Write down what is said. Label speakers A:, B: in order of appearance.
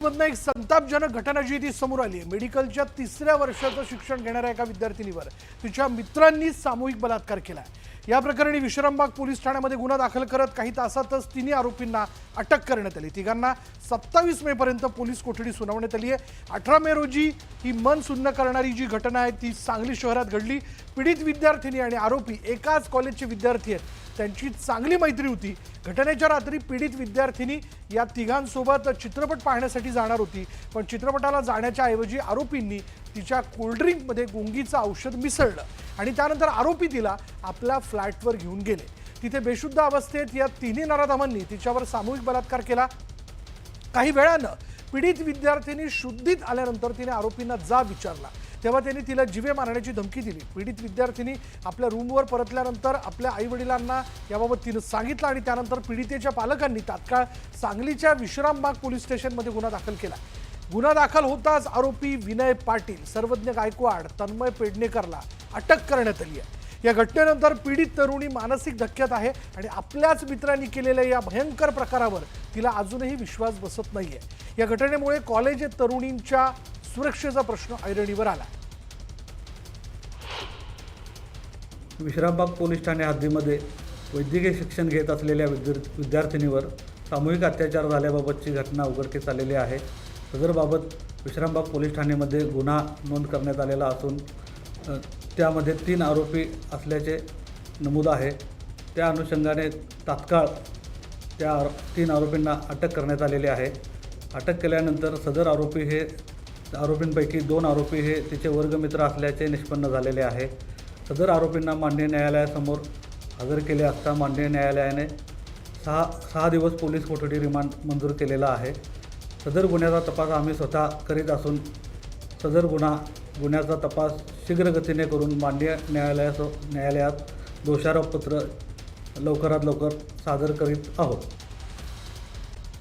A: मधनं एक संतापजनक घटना जी ती समोर आली आहे। मेडिकलच्या 3ऱ्या वर्षाचं शिक्षण घेणाऱ्या एका विद्यार्थिनीवर तिच्या मित्रांनी सामूहिक बलात्कार केला। या प्रकरणी विश्रामबाग पोलीस ठाण्यामध्ये गुन्हा दाखल करत काही तासातच तिन्ही आरोपींना अटक करण्यात आली। तिघांना 27 मे पर्यंत पोलीस कोठडी सुनावण्यात आली आहे। 18 मे रोजी ही मन सुन्न करणारी जी घटना आहे ती सांगली शहरात घडली। पीडित विद्यार्थिनी आणि आरोपी एकाच कॉलेजचे विद्यार्थी आहेत। त्यांची चांगली मैत्री होती। घटनेच्या रात्री पीडित विद्यार्थिनी या तिघांसोबत चित्रपट पाहण्यासाठी जाणार होती, पण चित्रपटाला जाण्याच्या ऐवजी आरोपींनी तिच्या कोल्ड्रिंकमध्ये गुंगीचं औषध मिसळलं आणि त्यानंतर आरोपी तिला आपल्या फ्लॅटवर घेऊन गेले। तिथे बेशुद्ध अवस्थेत या तिन्ही नराधमांनी तिच्यावर सामूहिक बलात्कार केला। काही वेळानं पीडित विद्यार्थिनी शुद्धीत आल्यानंतर तिने आरोपींना जाब विचारला, तेव्हा त्यांनी तिला जीवे मारण्याची धमकी दिली। पीडित विद्यार्थिनी आपल्या रूमवर परतल्यानंतर आपल्या आईवडिलांना याबाबत तिने सांगितलं आणि त्यानंतर पीडितेच्या पालकांनी तात्काळ सांगलीच्या विश्रामबाग पोलीस स्टेशनमध्ये गुन्हा दाखल केला। गुन्हा दाखल होताच आरोपी विनय पाटील, सर्वज्ञ गायकवाड, तन्मय पेडणेकरला अटक करण्यात आली आहे। या घटनेनंतर पीडित तरुणी मानसिक धक्क्यात आहे आणि आपल्याच मित्रांनी केलेल्या या भयंकर प्रकारावर तिला अजूनही विश्वास बसत नाहीये। या घटनेमुळे कॉलेज तरुणींच्या सुरक्षेचा प्रश्न ऐरणीवर आला।
B: विश्रामबाग पोलीस ठाणे हद्दीमध्ये वैद्यकीय शिक्षण घेत असलेल्या विद्यार्थिनीवर सामूहिक अत्याचार झाल्याबाबतची घटना उघडकीस आलेली आहे। सदरबाबत विश्रामबाग पोलीस ठाण्यामध्ये गुन्हा नोंद करण्यात आलेला असून त्यामध्ये 3 आरोपी असल्याचे नमूद आहे। त्या अनुषंगाने तात्काळ त्या 3 आरोपींना अटक करण्यात आलेली आहे। अटक केल्यानंतर सदर आरोपींपैकी 2 आरोपी हे तिचे वर्गमित्र असल्याचे निष्पन्न झालेले आहे। सदर आरोपींना माननीय न्यायालयासमोर हजर केले असता माननीय न्यायालयाने 6 दिवस पोलीस कोठडी रिमांड मंजूर केलेला आहे। सदर गुन्ह्याचा तपास आम्ही स्वतः करीत असून सदर गुन्ह्याचा तपास शीघ्र गतीने करून माननीय न्यायालयात दोषारोपपत्र लवकरात लवकर सादर करीत आहोत।